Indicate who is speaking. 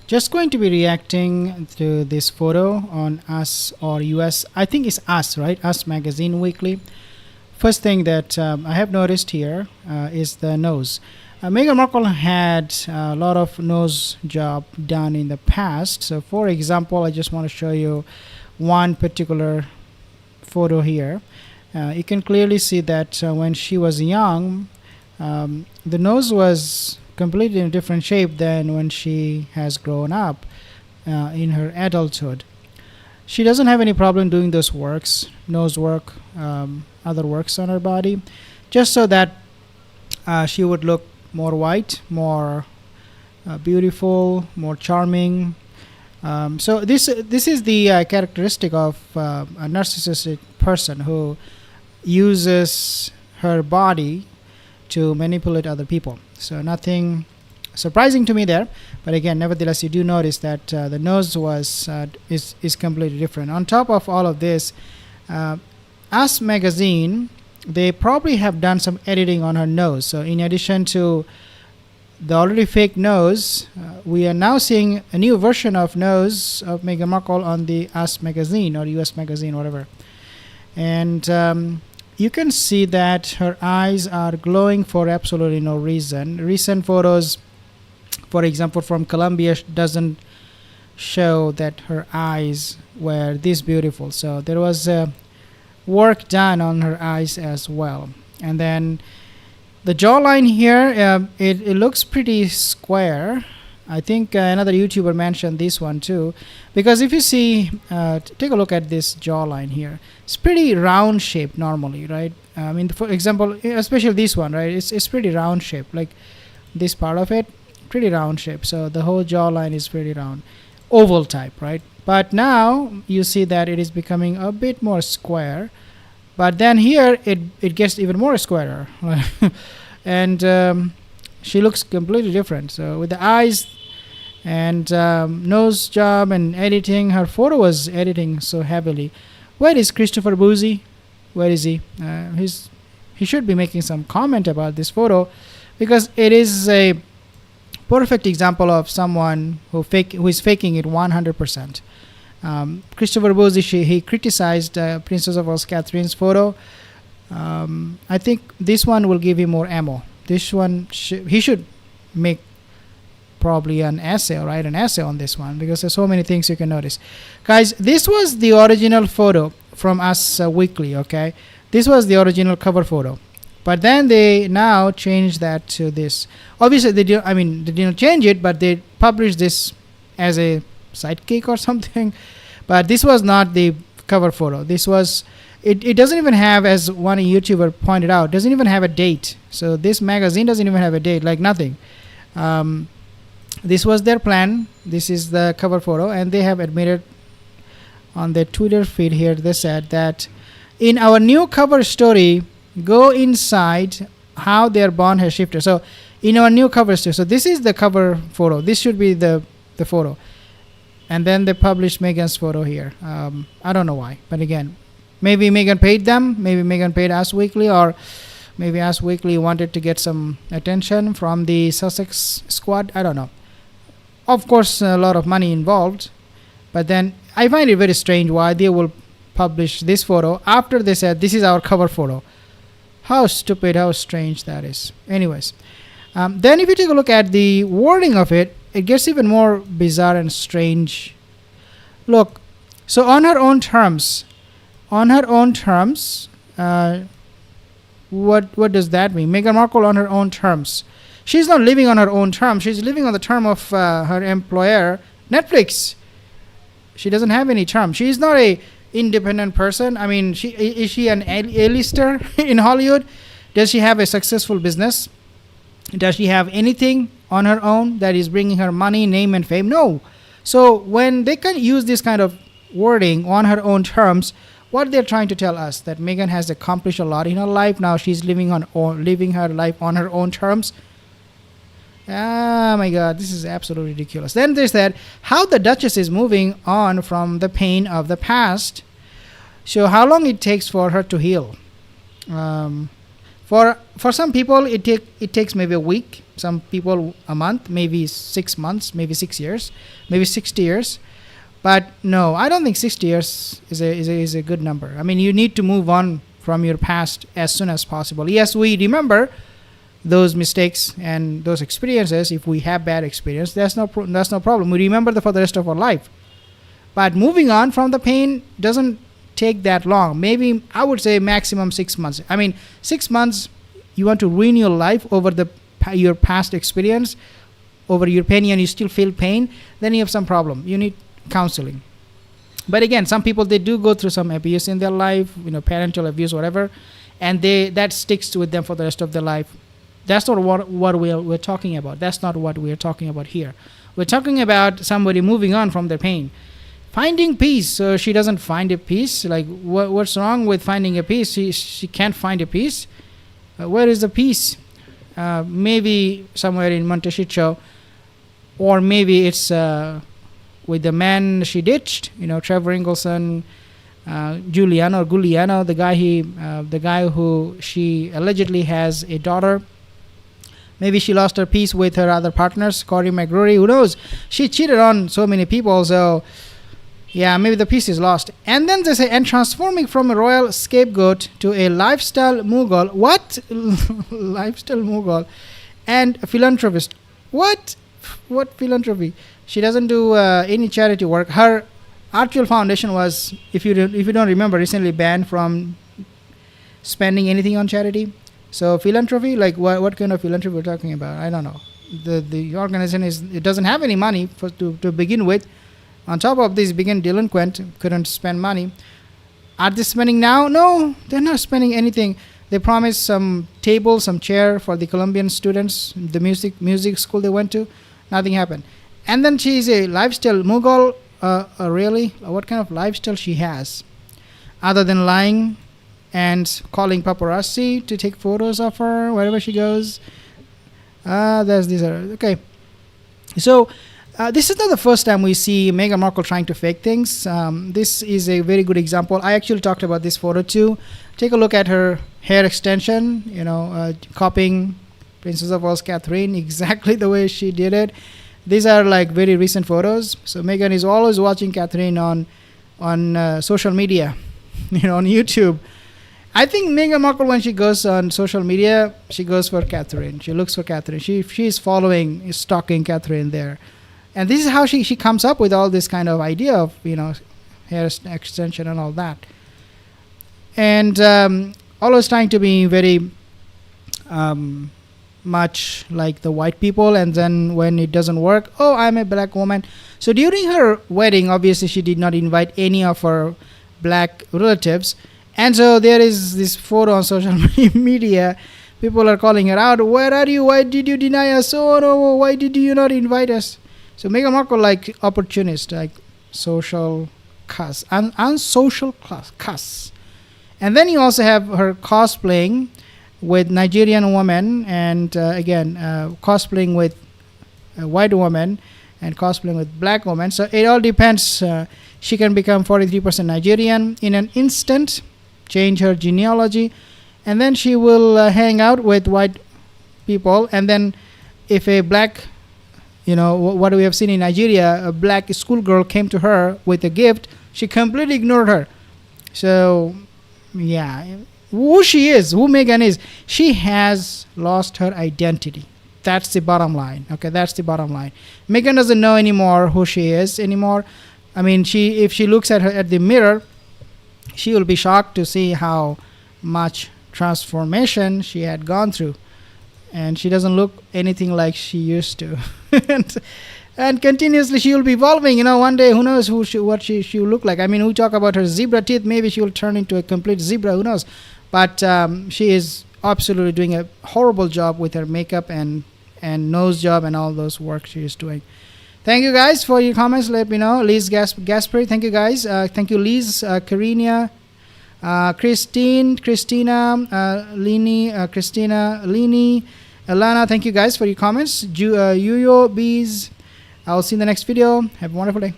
Speaker 1: Just going to be reacting to this photo on Us or US. I think it's Us, right? Us Magazine Weekly. First thing that I have noticed here is the nose. Meghan Markle had a lot of nose job done in the past. So, for example, I just want to show you one particular photo here. You can clearly see that when she was young, the nose was completely in a different shape than when she has grown up in her adulthood. She doesn't have any problem doing those works, nose work, other works on her body, just so that she would look more white, more beautiful, more charming. So this is the characteristic of a narcissistic person who uses her body to manipulate other people. So nothing surprising to me there, but again, nevertheless, you do notice that the nose is completely different. On top of all of this, Us Magazine, they probably have done some editing on her nose. So in addition to the already fake nose, we are now seeing a new version of nose of Meghan Markle on the Us Magazine or US Magazine, whatever. And you can see that her eyes are glowing for absolutely no reason. Recent photos, for example, from Colombia doesn't show that her eyes were this beautiful. So there was work done on her eyes as well. And then the jawline here, it looks pretty square. I think another YouTuber mentioned this one too, because if you see, take a look at this jawline here. It's pretty round shape normally, right? I mean, for example, especially this one, right? It's pretty round shape, like this part of it, pretty round shape. So the whole jawline is pretty round, oval type, right? But now you see that it is becoming a bit more square. But then here it gets even more squarer, and she looks completely different. So with the eyes and nose job and editing, her photo was editing so heavily. Where is Christopher Boozy? Where is he? He should be making some comment about this photo, because it is a perfect example of someone who is faking it 100%. Christopher Boozy, he criticized Princess of Wales Catherine's photo. I think this one will give him more ammo. This one he should make probably an essay on this one, because there's so many things you can notice. Guys, this was the original photo from Us Weekly. Okay, this was the original cover photo, but then they now changed that to this. Obviously they didn't change it, but they published this as a sidekick or something. But this was not the cover photo. This was it doesn't even have, as one YouTuber pointed out, doesn't even have a date. So this magazine doesn't even have a date, like nothing. This was their plan. This is the cover photo, and they have admitted on their Twitter feed here, they said that in our new cover story, go inside how their bond has shifted. So in our new cover story, so this is the cover photo. This should be the photo. And then they published Meghan's photo here. I don't know why, but again, maybe Meghan paid them. Maybe Meghan paid Us Weekly, or maybe Us Weekly wanted to get some attention from the Sussex squad. I don't know. Of course, a lot of money involved. But then I find it very strange why they will publish this photo after they said this is our cover photo. How stupid, how strange that is. Anyways, then if you take a look at the wording of it, it gets even more bizarre and strange. Look, so on her own terms, what does that mean? Meghan Markle on her own terms. She's not living on her own terms. She's living on the term of her employer, Netflix. She doesn't have any term. She is not a independent person. I mean, is she an A-lister in Hollywood? Does she have a successful business? Does she have anything on her own that is bringing her money, name, and fame? No. So when they can use this kind of wording, on her own terms, what they're trying to tell us, that Meghan has accomplished a lot in her life. Now she's living her life on her own terms. Oh my God, this is absolutely ridiculous. Then they said how the Duchess is moving on from the pain of the past. So how long it takes for her to heal? For some people, it takes maybe a week. some people a month, maybe 6 months, maybe 6 years, maybe 60 years. But no, I don't think 60 years is a good number. I mean, you need to move on from your past as soon as possible. Yes, we remember those mistakes and those experiences. If we have bad experience, that's no problem. We remember that for the rest of our life. But moving on from the pain doesn't take that long. Maybe I would say maximum 6 months. I mean, 6 months, you want to ruin your life over your past experience, over your pain, and you still feel pain, then you have some problem. You need counseling. But again, some people, they do go through some abuse in their life, parental abuse, whatever, and that sticks with them for the rest of their life. That's not what we're talking about. That's not what we're talking about here. We're talking about somebody moving on from their pain, finding peace. So she doesn't find a peace. Like, what's wrong with finding a peace? She can't find a peace. Where is the peace? Maybe somewhere in Montecito, or maybe it's with the man she ditched. Trevor Ingleson, Giuliano, the guy who she allegedly has a daughter. Maybe she lost her peace with her other partners, Corey McGrory. Who knows? She cheated on so many people, so yeah, maybe the peace is lost. And then they say, and transforming from a royal scapegoat to a lifestyle mogul. What? Lifestyle mogul and a philanthropist. What philanthropy? She doesn't do any charity work. Her Archwell Foundation was, if you don't remember, recently banned from spending anything on charity. So philanthropy, like what kind of philanthropy we're talking about? I don't know. The organization it doesn't have any money to begin with. On top of this, being delinquent, couldn't spend money. Are they spending now? No, they're not spending anything. They promised some table, some chair for the Colombian students, the music school they went to. Nothing happened. And then she's a lifestyle mogul. Really? What kind of lifestyle she has? Other than lying and calling paparazzi to take photos of her wherever she goes. Okay. So this is not the first time we see Meghan Markle trying to fake things. This is a very good example. I actually talked about this photo too. Take a look at her hair extension, copying Princess of Wales Catherine exactly the way she did it. These are like very recent photos. So Meghan is always watching Catherine on social media, on YouTube. I think Meghan Markle, when she goes on social media, she goes for Catherine. She looks for Catherine. She's stalking Catherine there. And this is how she comes up with all this kind of idea of, hair extension and all that. And always trying to be very much like the white people. And then when it doesn't work, oh, I'm a black woman. So during her wedding, obviously she did not invite any of her black relatives. And so there is this photo on social media. People are calling her out. Where are you? Why did you deny us? Oh, no, why did you not invite us? So Meghan Markle, like opportunist, like social cuss, unsocial cuss. And then you also have her cosplaying with Nigerian woman, and again, cosplaying with a white woman and cosplaying with black woman. So it all depends. She can become 43% Nigerian in an instant, change her genealogy, and then she will hang out with white people. And then if a black, what we have seen in Nigeria, a black schoolgirl came to her with a gift, she completely ignored her. So yeah, who she is, who Meghan is, she has lost her identity. That's the bottom line. Okay, that's the bottom line. Meghan doesn't know anymore who she is anymore. I mean, if she looks at the mirror, she will be shocked to see how much transformation she had gone through. And she doesn't look anything like she used to. and continuously she will be evolving. One day, who knows what she will look like. I mean, we talk about her zebra teeth. Maybe she will turn into a complete zebra. Who knows? But she is absolutely doing a horrible job with her makeup and nose job and all those work she is doing. Thank you guys for your comments. Let me know. Liz Gaspari, thank you guys. Thank you, Liz, Karina, Christina, Lini, Alana. Thank you guys for your comments. Yuyo Bees. I'll see you in the next video. Have a wonderful day.